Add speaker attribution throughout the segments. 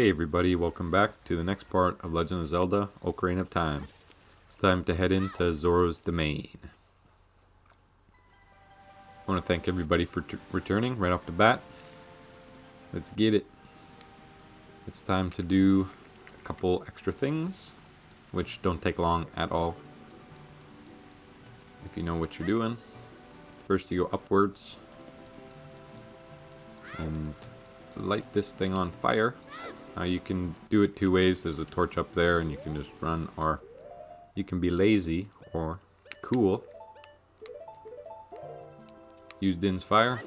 Speaker 1: Hey everybody, welcome back to the next part of Legend of Zelda: Ocarina of Time. It's time to head into Zora's domain. I want to thank everybody for returning right off the bat. Let's get it. It's time to do a couple extra things, which don't take long at all. If you know what you're doing. First you go upwards and light this thing on fire. You can do it two ways. There's a torch up there and you can just run, or you can be lazy or cool. Use Din's fire.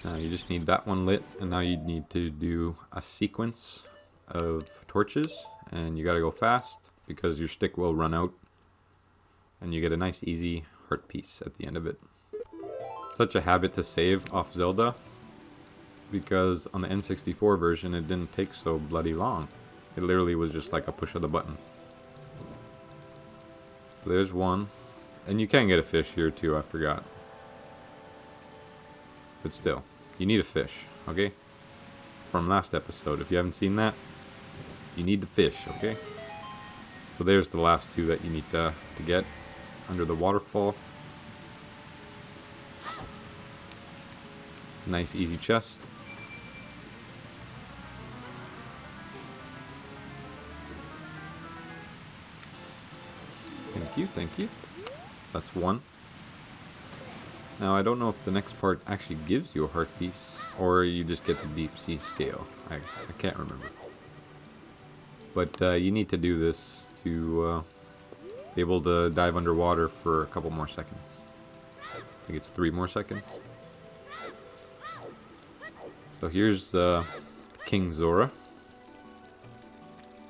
Speaker 1: Now you just need that one lit, and now you need to do a sequence of torches, and you gotta go fast because your stick will run out, and you get a nice easy heart piece at the end of it. Such a habit to save off Zelda, because on the N64 version it didn't take so bloody long. It literally was just like a push of the button. So there's one, and you can get a fish here too, I forgot. But still, you need a fish, okay? From last episode, if you haven't seen that, you need the fish, okay? So there's the last two that you need to get under the waterfall. It's a nice easy chest. Thank you, thank you. So that's one. Now I don't know if the next part actually gives you a heart piece, or you just get the deep sea scale. I can't remember. But you need to do this to be able to dive underwater for a couple more seconds. I think it's 3 more seconds. So here's King Zora,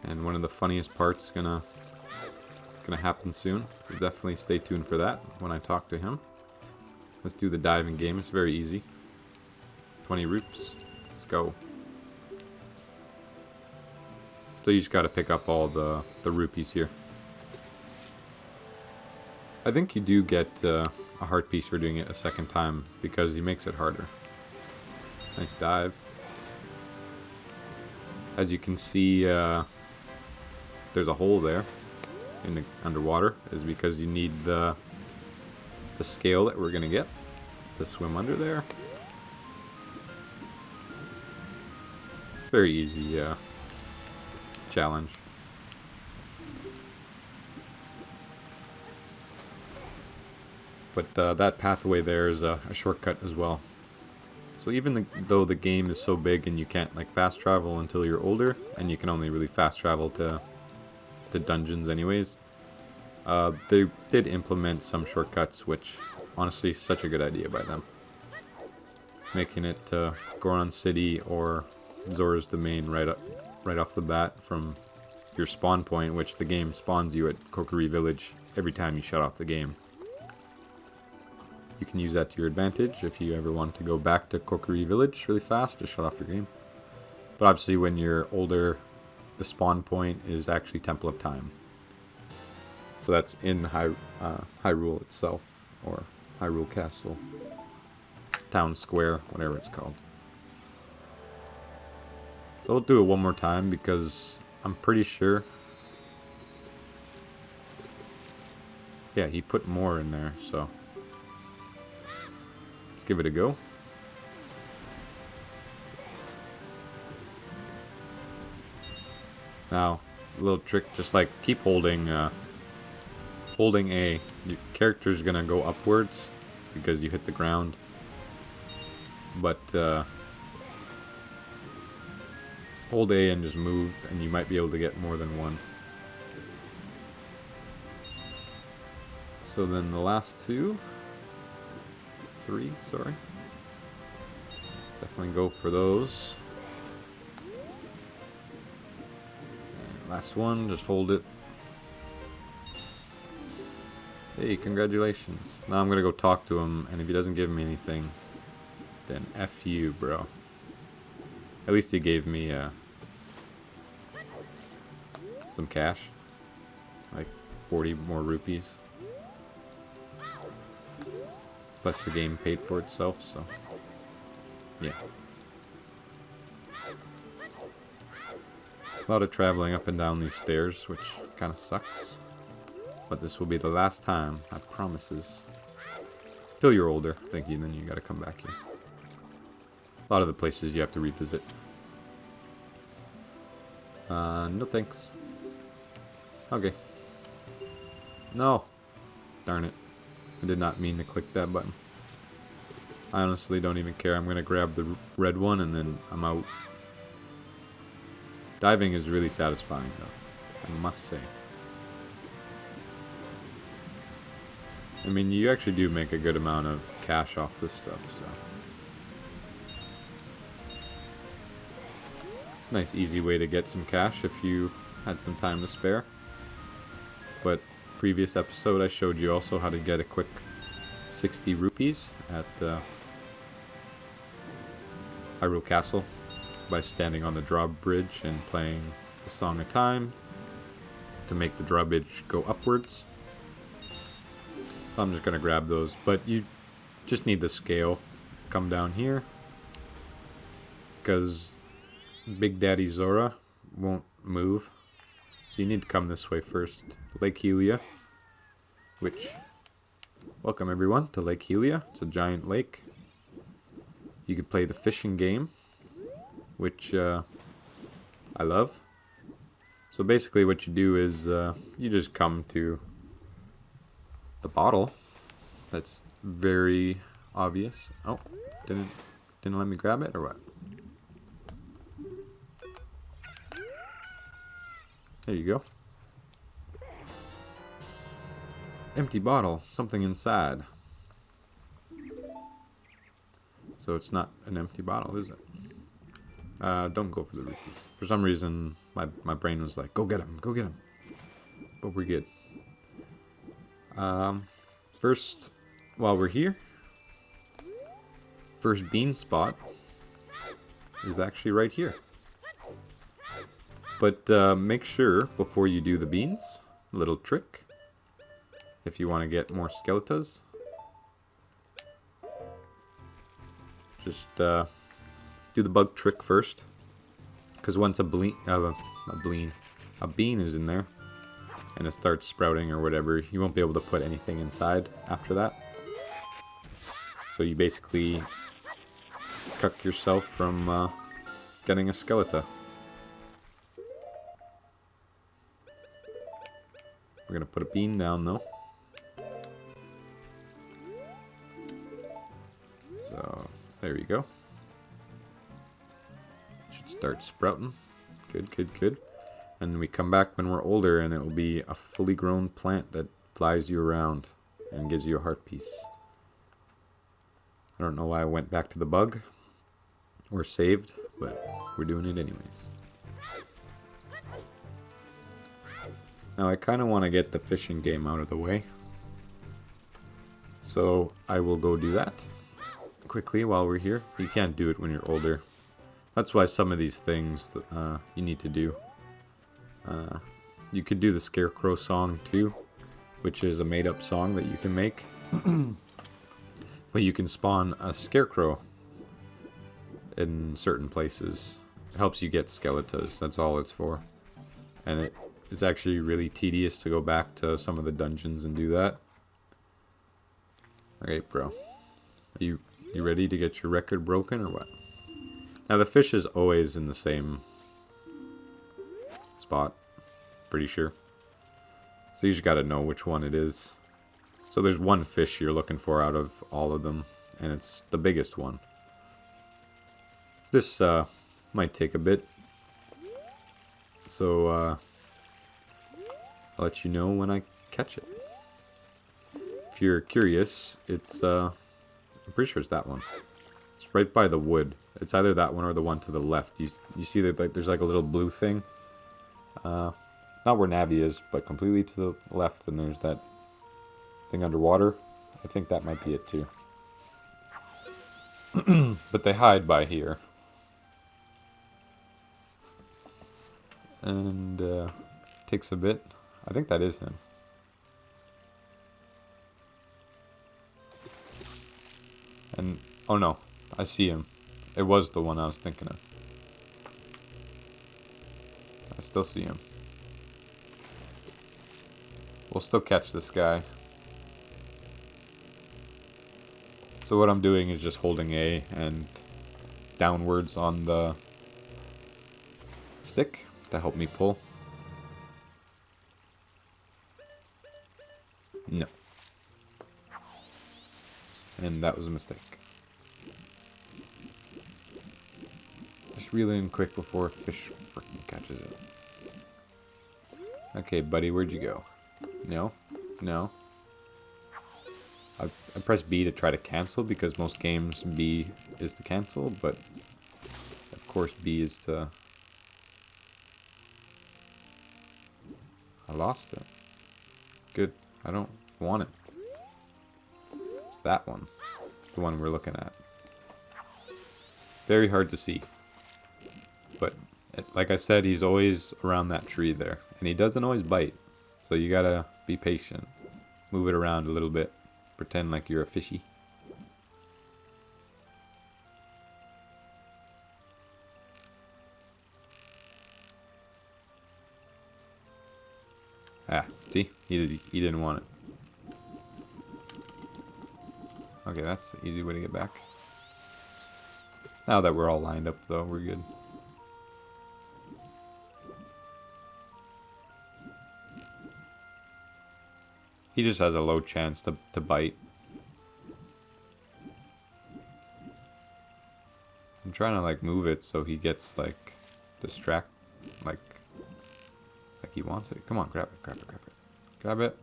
Speaker 1: and one of the funniest parts gonna happen soon. So definitely stay tuned for that when I talk to him. Let's do the diving game. It's very easy. 20 rupees. Let's go. So you just gotta pick up all the rupees here. I think you do get a heart piece for doing it a second time because he makes it harder. Nice dive. As you can see, there's a hole there in the underwater. Is because you need the scale that we're gonna get to swim under there. Very easy challenge. But that pathway there is a shortcut as well. So even though the game is so big and you can't like fast travel until you're older, and you can only really fast travel to dungeons anyways, they did implement some shortcuts, which honestly is such a good idea by them. Making it Goron City or Zora's Domain right off the bat from your spawn point, which the game spawns you at Kokiri Village every time you shut off the game. You can use that to your advantage if you ever want to go back to Kokiri Village really fast, just shut off your game. But obviously when you're older, the spawn point is actually Temple of Time. So that's in Hyrule itself, or Hyrule Castle, Town Square, whatever it's called. So we'll do it one more time because I'm pretty sure. Yeah, he put more in there, so let's give it a go. Now, a little trick, just like keep holding A. Your character's gonna go upwards because you hit the ground. But hold A and just move, and you might be able to get more than one. So then the last 3, sorry. Definitely go for those. And last one, just hold it. Hey, congratulations. Now I'm gonna go talk to him, and if he doesn't give me anything, then F you, bro. At least he gave me some cash. Like 40 more rupees. Plus the game paid for itself, so Yeah. A lot of traveling up and down these stairs, which kind of sucks. But this will be the last time, I promises. Till you're older, then you gotta come back here. A lot of the places you have to revisit. No thanks. Okay. No. Darn it. I did not mean to click that button. I honestly don't even care. I'm gonna grab the red one and then I'm out. Diving is really satisfying though, I must say. I mean, you actually do make a good amount of cash off this stuff, so. It's a nice easy way to get some cash if you had some time to spare. But previous episode I showed you also how to get a quick 60 rupees at Hyrule Castle by standing on the drawbridge and playing the Song of Time to make the drawbridge go upwards. So I'm just gonna grab those, but you just need the scale. Come down here because Big Daddy Zora won't move, so you need to come this way first. Lake Hylia, which, welcome everyone to Lake Hylia. It's a giant lake. You could play the fishing game, which I love. So basically what you do is you just come to the bottle. That's very obvious. Oh, didn't let me grab it or what? There you go. Empty bottle, something inside. So it's not an empty bottle, is it? Don't go for the rupees. For some reason, my brain was like, go get him, go get him. But we're good. First, while we're here, first bean spot is actually right here. But make sure before you do the beans, little trick, if you want to get more skeletas, just do the bug trick first, because once a bean is in there and it starts sprouting or whatever, you won't be able to put anything inside after that. So you basically cuck yourself from getting a skeleta. We're gonna put a bean down though. So there you go. Should start sprouting. Good, good, good. And then we come back when we're older and it will be a fully grown plant that flies you around and gives you a heart piece. I don't know why I went back to the bug or saved, but we're doing it anyways. Now I kind of want to get the fishing game out of the way, so I will go do that quickly while we're here. You can't do it when you're older. That's why some of these things you need to do. You could do the Scarecrow song too, which is a made-up song that you can make. But you can spawn a Scarecrow in certain places. It helps you get skeletas, that's all it's for. And it's actually really tedious to go back to some of the dungeons and do that. Alright, bro. Are you ready to get your record broken or what? Now the fish is always in the same spot. Pretty sure. So you just gotta know which one it is. So there's one fish you're looking for out of all of them, and it's the biggest one. This might take a bit. So I'll let you know when I catch it. If you're curious, it's I'm pretty sure it's that one. It's right by the wood. It's either that one or the one to the left. You see that like there's like a little blue thing. Not where Navi is, but completely to the left, and there's that thing underwater. I think that might be it too. But they hide by here. And takes a bit. I think that is him. And oh no, I see him. It was the one I was thinking of. I still see him. We'll still catch this guy. So what I'm doing is just holding A and downwards on the stick to help me pull. No. And that was a mistake. Just reel in quick before a fish freaking catches it. Okay, buddy, where'd you go? No? No? I press B to try to cancel because most games B is to cancel, but of course B is to... I lost it. Good. I don't want it. It's that one. It's the one we're looking at. Very hard to see. But like I said, he's always around that tree there. And he doesn't always bite. So you gotta be patient. Move it around a little bit. Pretend like you're a fishy. Ah, see? He didn't want it. Okay, that's an easy way to get back. Now that we're all lined up, though, we're good. He just has a low chance to bite. I'm trying to, like, move it so he gets, like, like he wants it. Come on, grab it, grab it, grab it. Grab it.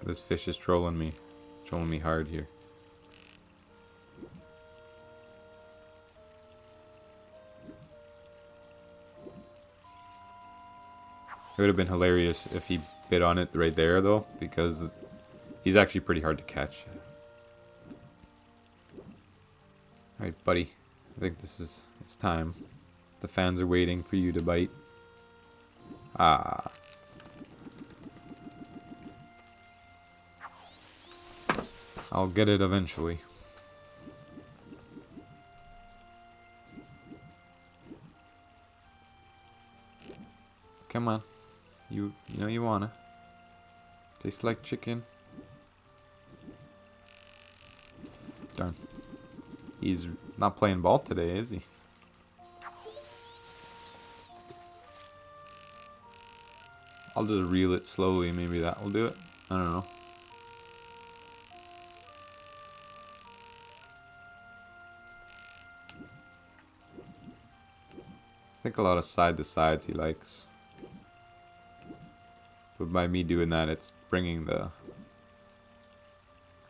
Speaker 1: This fish is trolling me hard here. It would have been hilarious if he bit on it right there, though, because he's actually pretty hard to catch. Alright, buddy. I think it's time. The fans are waiting for you to bite. Ah. I'll get it eventually. Come on. You know you wanna. Tastes like chicken. Darn. He's not playing ball today, is he? I'll just reel it slowly, maybe that will do it. I don't know. I think a lot of side to sides he likes. But by me doing that, it's bringing the...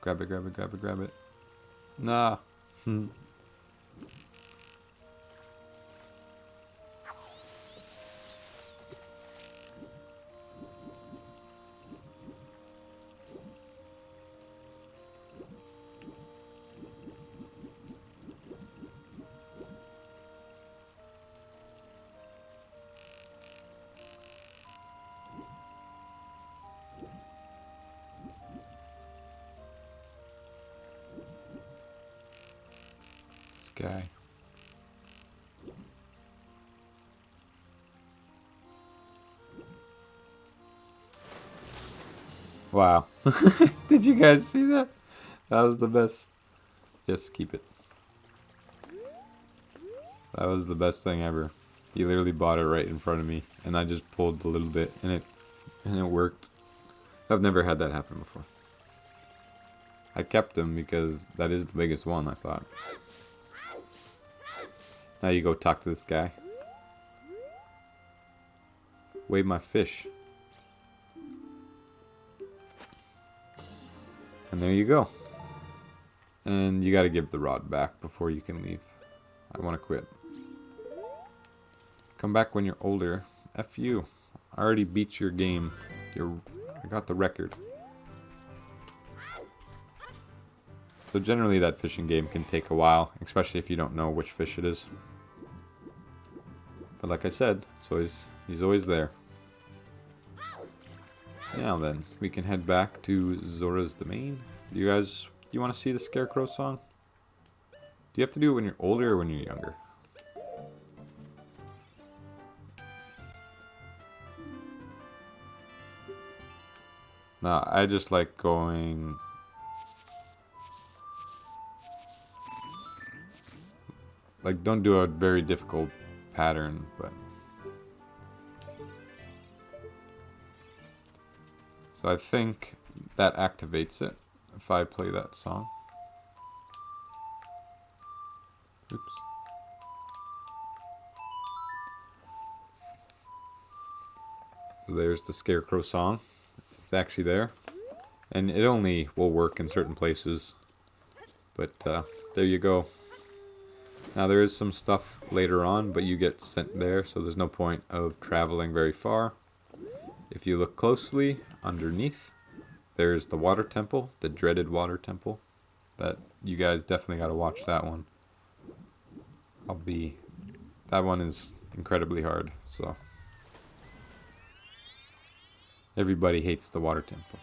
Speaker 1: Grab it, grab it, grab it, grab it. Nah. Guy. Wow. Did you guys see that? That was the best. Yes, keep it. That was the best thing ever. He literally bought it right in front of me, and I just pulled a little bit, and it worked. I've never had that happen before. I kept him because that is the biggest one, I thought. Now you go talk to this guy. Weigh my fish. And there you go. And you gotta give the rod back before you can leave. I wanna quit. Come back when you're older. F you. I already beat your game. I got the record. So generally that fishing game can take a while, especially if you don't know which fish it is. But like I said, he's always there. Now then, we can head back to Zora's domain. You guys, you want to see the Scarecrow song? Do you have to do it when you're older or when you're younger? Nah, I just like going... Like, don't do a very difficult pattern, but... So I think that activates it if I play that song. Oops. So there's the Scarecrow song. It's actually there. And it only will work in certain places. But there you go. Now there is some stuff later on, but you get sent there, so there's no point of traveling very far. If you look closely, underneath, there's the water temple, the dreaded water temple. That you guys definitely gotta watch that one. That one is incredibly hard, so. Everybody hates the water temple.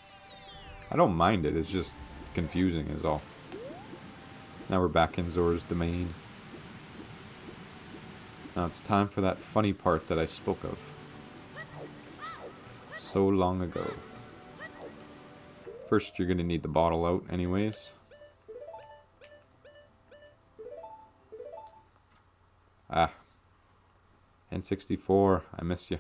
Speaker 1: I don't mind it, it's just confusing is all. Now we're back in Zora's domain. Now it's time for that funny part that I spoke of so long ago. First, you're gonna need the bottle out anyways. Ah. N64, I missed you.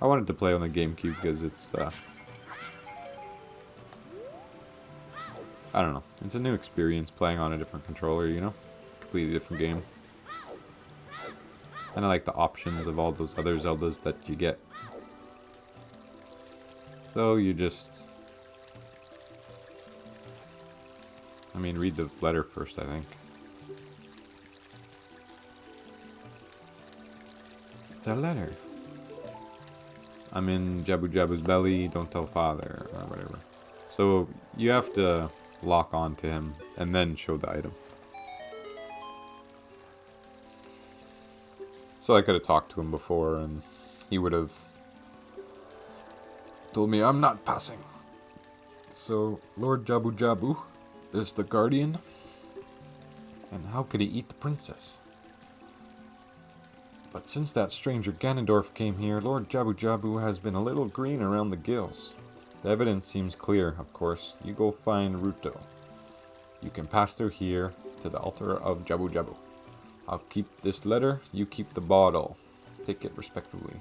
Speaker 1: I wanted to play on the GameCube because it's, I don't know. It's a new experience playing on a different controller, you know? Completely different game. And I like the options of all those other Zeldas that you get. So you just... I mean, read the letter first, I think. It's a letter. I'm in Jabu-Jabu's belly, don't tell father, or whatever. So you have to lock on to him and then show the item. So I could have talked to him before and he would have told me I'm not passing. So Lord Jabu-Jabu is the guardian. And how could he eat the princess? But since that stranger Ganondorf came here, Lord Jabu-Jabu has been a little green around the gills. The evidence seems clear, of course. You go find Ruto. You can pass through here to the altar of Jabu-Jabu. I'll keep this letter, you keep the bottle. Take it respectfully.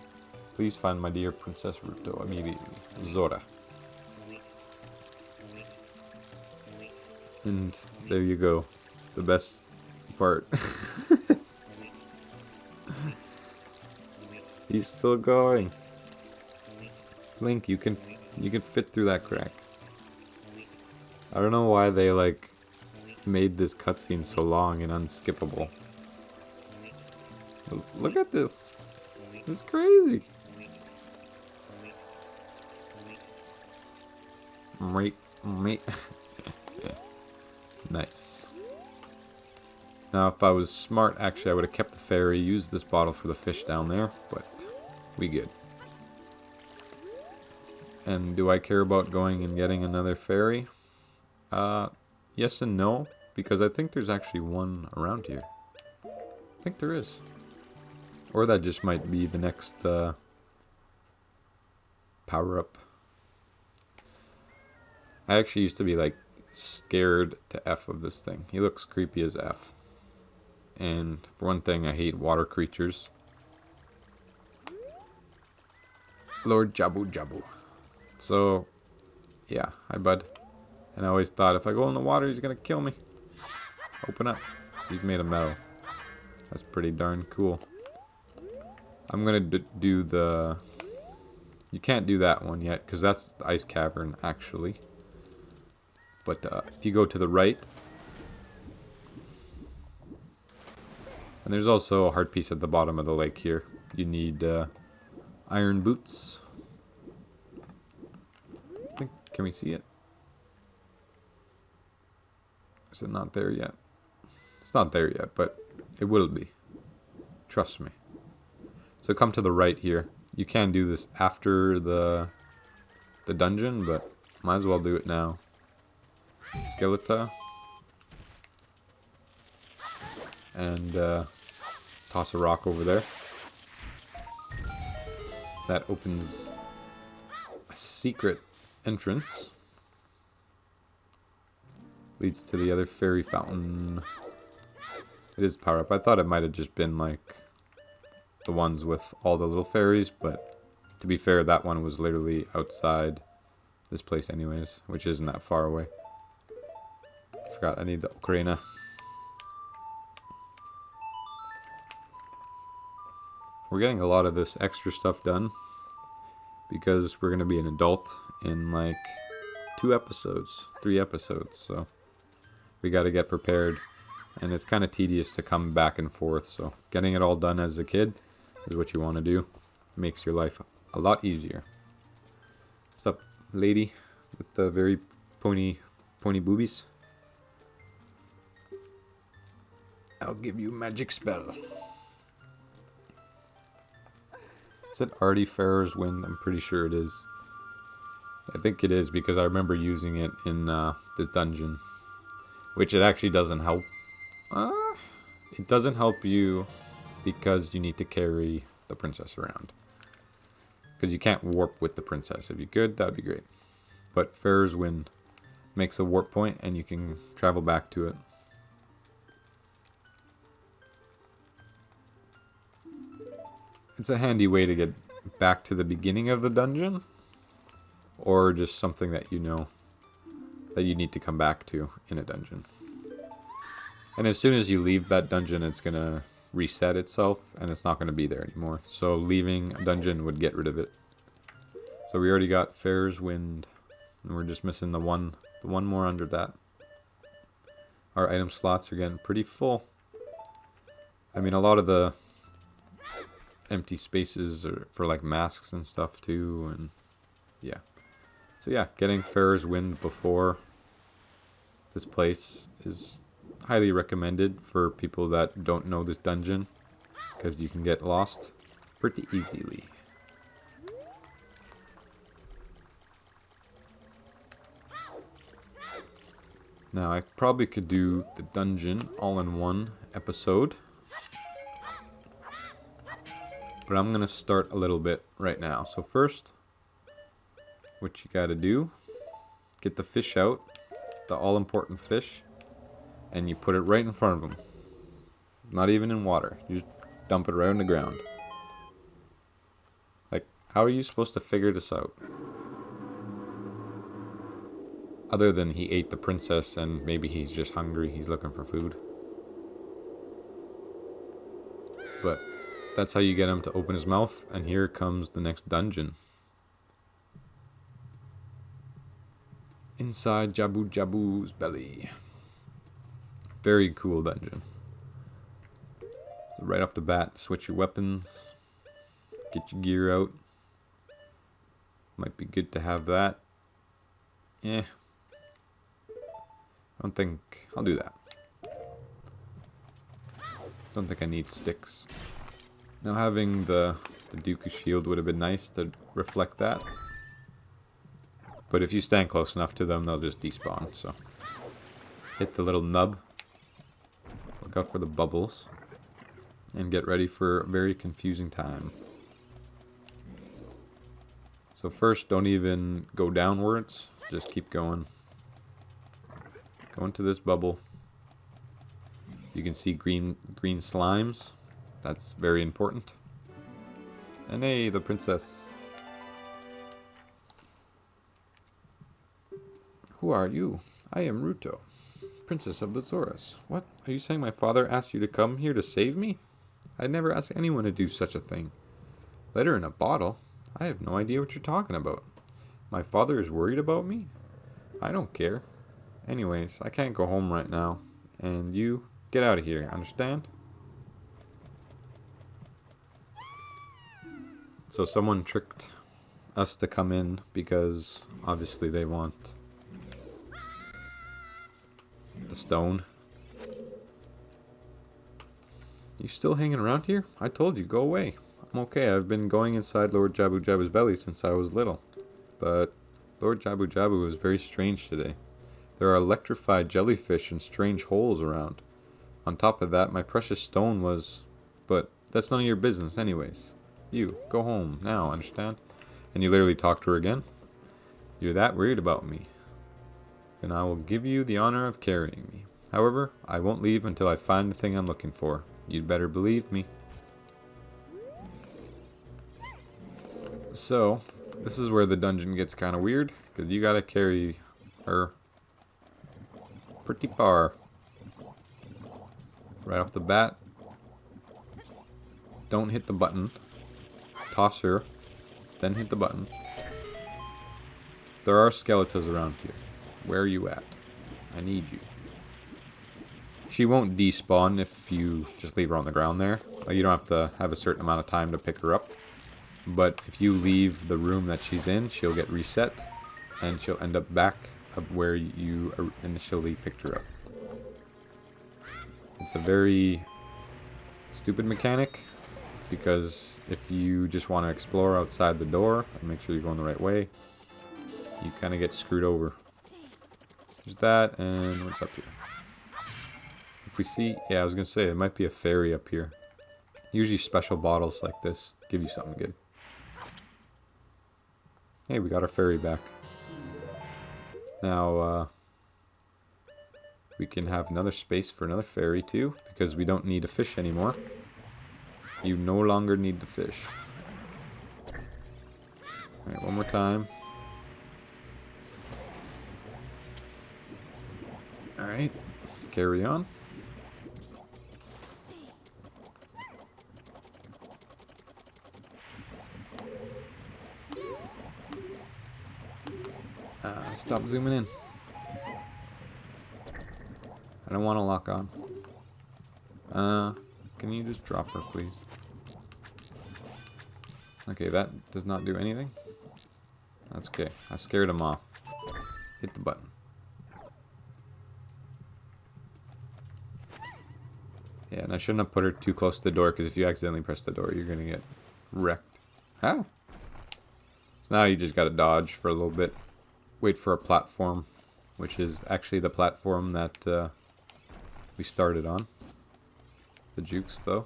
Speaker 1: Please find my dear Princess Ruto immediately. Zora. And there you go. The best part. He's still going. Link, you can fit through that crack. I don't know why they like made this cutscene so long and unskippable. Look at this. It's crazy. Mate. Nice. Now, if I was smart, actually, I would have kept the fairy, used this bottle for the fish down there, but we good. And do I care about going and getting another fairy? Yes and no, because I think there's actually one around here. I think there is. Or that just might be the next power-up. I actually used to be like scared to F of this thing. He looks creepy as F. And for one thing, I hate water creatures. Lord Jabu-Jabu. So, yeah, hi bud. And I always thought if I go in the water, he's gonna kill me. Open up. He's made of metal. That's pretty darn cool. I'm gonna do the... You can't do that one yet, because that's the ice cavern, actually. But if you go to the right... And there's also a heart piece at the bottom of the lake here. You need iron boots. Can we see it? Is it not there yet? It's not there yet, but it will be. Trust me. So come to the right here. You can do this after the dungeon, but might as well do it now. Skeleton. And toss a rock over there. That opens a secret entrance. Leads to the other fairy fountain. It is power up. I thought it might have just been like the ones with all the little fairies, but to be fair, that one was literally outside this place anyways, which isn't that far away. Forgot I need the Ocarina. We're getting a lot of this extra stuff done because we're going to be an adult in like 2 episodes, 3 episodes, so we got to get prepared, and it's kind of tedious to come back and forth, so getting it all done as a kid is what you want to do. It makes your life a lot easier. What's up, lady with the very pointy boobies? I'll give you a magic spell. Is it already Farrah's Wind? I'm pretty sure it is. I think it is because I remember using it in this dungeon. Which it actually doesn't help. It doesn't help you because you need to carry the princess around. Because you can't warp with the princess. If you could, that would be great. But Farrah's Wind makes a warp point and you can travel back to it. It's a handy way to get back to the beginning of the dungeon, or just something that you know that you need to come back to in a dungeon. And as soon as you leave that dungeon, it's going to reset itself, and it's not going to be there anymore. So leaving a dungeon would get rid of it. So we already got Farrah's Wind, and we're just missing the one more under that. Our item slots are getting pretty full. I mean, a lot of the empty spaces are for like masks and stuff too, and yeah. So yeah, getting Farrah's Wind before this place is highly recommended for people that don't know this dungeon, because you can get lost pretty easily. Now I probably could do the dungeon all in one episode, but I'm going to start a little bit right now. So first, what you got to do, get the fish out, the all-important fish, and you put it right in front of them. Not even in water. You just dump it right on the ground. Like, how are you supposed to figure this out? Other than he ate the princess and maybe he's just hungry, he's looking for food. But that's how you get him to open his mouth, and here comes the next dungeon. Inside Jabu-Jabu's belly. Very cool dungeon. So right off the bat, switch your weapons. Get your gear out. Might be good to have that. Yeah. I don't think I'll do that. Don't think I need sticks. Now having the Dooku shield would have been nice to reflect that. But if you stand close enough to them, they'll just despawn. So hit the little nub. Look out for the bubbles. And get ready for a very confusing time. So first, don't even go downwards. Just keep going. Go into this bubble. You can see green slimes. That's very important. And hey, the princess. Who are you? I am Ruto, princess of the Zoras. What? Are you saying my father asked you to come here to save me? I'd never ask anyone to do such a thing. Letter in a bottle? I have no idea what you're talking about. My father is worried about me? I don't care. Anyways, I can't go home right now. And you, get out of here, understand? So someone tricked us to come in because obviously they want the stone. You still hanging around here? I told you, go away. I'm okay. I've been going inside Lord Jabu-Jabu's belly since I was little. But Lord Jabu-Jabu was very strange today. There are electrified jellyfish and strange holes around. On top of that, my precious stone was... But that's none of your business anyways. You, go home now, understand? And you literally talk to her again? You're that worried about me. Then I will give you the honor of carrying me. However, I won't leave until I find the thing I'm looking for. You'd better believe me. So, this is where the dungeon gets kind of weird, because you gotta carry her pretty far. Right off the bat, don't hit the button. Toss her, then hit the button. There are skeletons around here. Where are you at? I need you. She won't despawn if you just leave her on the ground there. Like, you don't have to have a certain amount of time to pick her up. But if you leave the room that she's in, she'll get reset. And she'll end up back up where you initially picked her up. It's a very stupid mechanic. Because if you just want to explore outside the door and make sure you're going the right way, you kind of get screwed over. There's that, and what's up here? If we see, yeah, I was going to say, it might be a fairy up here. Usually special bottles like this give you something good. Hey, we got our fairy back. Now, we can have another space for another fairy too, because we don't need a fish anymore. You no longer need the fish. Alright, one more time. Alright, carry on. Stop zooming in. I don't want to lock on. Can you just drop her, please? Okay, that does not do anything. That's okay. I scared him off. Hit the button. Yeah, and I shouldn't have put her too close to the door, because if you accidentally press the door, you're going to get wrecked. How? So now you just got to dodge for a little bit. Wait for a platform, which is actually the platform that we started on. The jukes, though.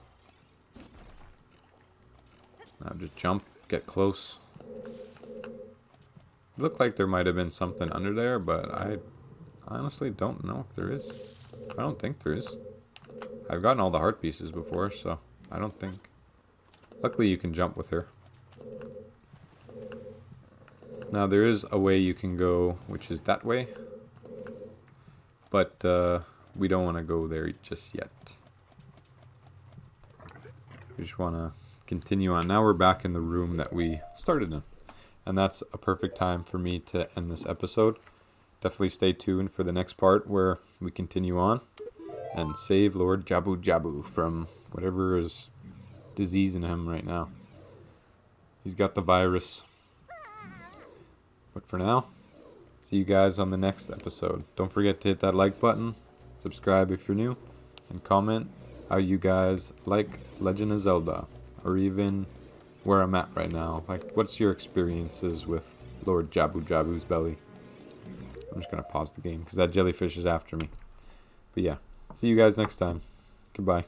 Speaker 1: Now just jump, get close. Looked like there might have been something under there, but I honestly don't know if there is. I don't think there is. I've gotten all the heart pieces before, so I don't think. Luckily you can jump with her. Now there is a way you can go, which is that way. But we don't want to go there just yet. We just want to continue on. Now we're back in the room that we started in. And that's a perfect time for me to end this episode. Definitely stay tuned for the next part where we continue on and save Lord Jabu-Jabu from whatever is diseasing him right now. He's got the virus. But for now, see you guys on the next episode. Don't forget to hit that like button, subscribe if you're new, and comment how you guys like Legend of Zelda, or even where I'm at right now. Like, what's your experiences with Lord Jabu-Jabu's belly? I'm just going to pause the game because that jellyfish is after me. But yeah, see you guys next time. Goodbye.